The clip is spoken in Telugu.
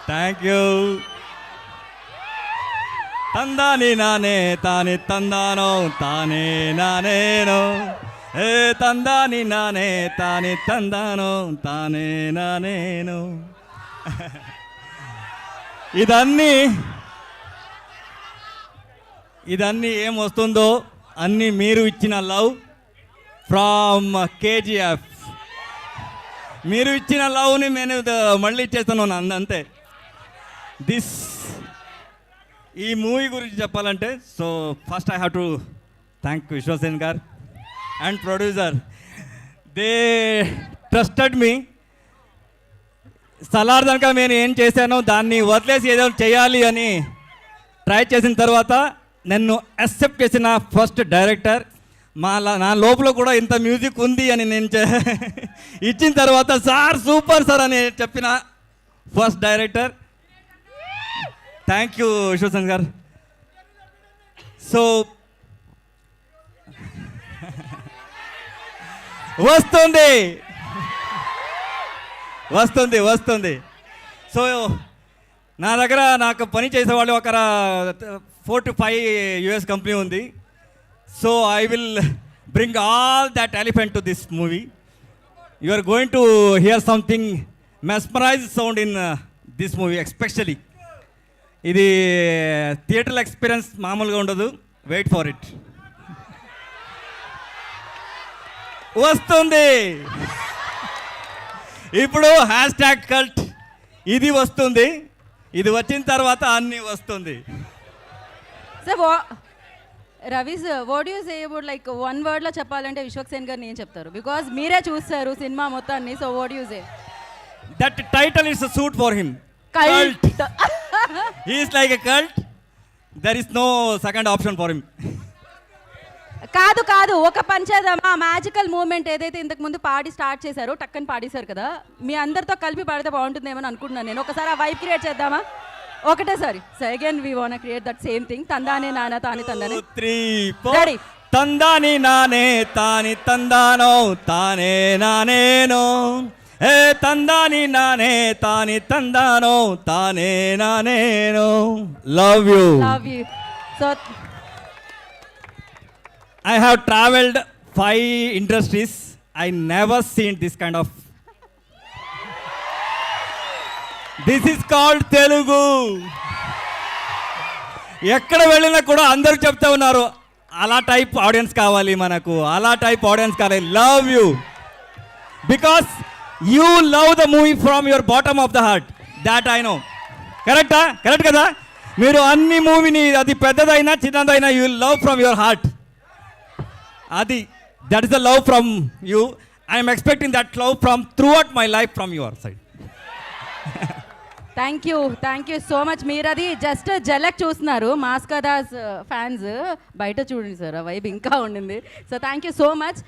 Thank you. తందాని నానే తాని తందానో తానే నానేనో, ఏ తందాని నానే తాని తందానో తానే నానేను. ఇదన్నీ ఏం వస్తుందో అన్నీ మీరు ఇచ్చిన లవ్ ఫ్రమ్ కేజీఎఫ్. మీరు ఇచ్చిన లవ్ని నేను మళ్ళీ ఇచ్చేస్తున్నాను అంతే. ఈ మూవీ గురించి చెప్పాలంటే, so first I have to thank Vishwaksen గారు and producer. They trusted me. సలార్దనక నేను ఏం చేశానో దాన్ని వదిలేసి ఏదో చేయాలి అని ట్రై చేసిన తర్వాత నన్ను యాక్సెప్ట్ చేసిన ఫస్ట్ డైరెక్టర్. నా లోపల కూడా ఇంత మ్యూజిక్ ఉంది అని నేను ఇచ్చిన తర్వాత సార్ సూపర్ సార్ అని చెప్పిన first director. Thank you Vishwasen గారు. సో వస్తుంది వస్తుంది వస్తుంది. సో నా దగ్గర నాకు పని చేసేవాళ్ళు ఒక 4 to 5 US కంపెనీ ఉంది. So I will bring all that elephant to this movie. You are going to hear something mesmerize sound in this movie. Especially ఇది థియేటర్ ఎక్స్పీరియన్స్ మామూలుగా ఉండదు. Wait for it. వస్తుంది ఇప్పుడు #cult. ఇది వస్తుంది. ఇది వచ్చిన తర్వాత అన్నీ వస్తుంది. Sir Ravi sir, what you say about like one వర్డ్లో చెప్పాలంటే విశ్వక్సేన్ గారు నేను చెప్తారు, బికాజ్ మీరే చూస్తారు సినిమా మొత్తాన్ని. So what you say? That title is a suit for him. Cult. He is like a cult. There is no second option for him. కాదు కాదు, ఒక పని చేద్దామా? మ్యాజికల్ మూమెంట్ ఏదైతే ఇంతకు ముందు పాడి స్టార్ట్ చేశారో టక్కని పాడేశారు కదా, మీ అందరితో కలిపి పాడితే బాగుంటుందేమో అనుకుంటున్నాను నేను. ఒకసారి ఆ వైబ్ క్రియేట్ చేద్దామా? ఒకటేసారి. So again we want to create that same thing. తందానే నానా తాని తందానే 3 4 తందాని నానే తాని తందానో తానే నానేనో, ఏ తందాని నానే తాని తందానో తానే నానేనో. Love you. Love you. So I have traveled 5 industries. I never seen this kind of. This is called Telugu. ఎక్కడ వెళ్ళినా కూడా అందరూ చెప్తా ఉన్నారు అలా టైప్ ఆడియన్స్ కావాలి మనకు, అలా టైప్ ఆడియన్స్ కావాలి. Love you because you love the movie from your bottom of the heart. That I know. కరెక్టా? కరెక్ట్ కదా? మీరు అన్ని మూవీని, అది పెద్దదైనా చిన్నదైనా, you love from your heart. అది that is the love from you. I'm expecting that love from throughout my life from your side. Thank you so much. మీరు అది జస్ట్ జలక్ చూస్తున్నారు, మాస్కదాస్ ఫ్యాన్స్. బయట చూడండి సార్, ఆ వైబ్ ఇంకా ఉండింది. So thank you so much.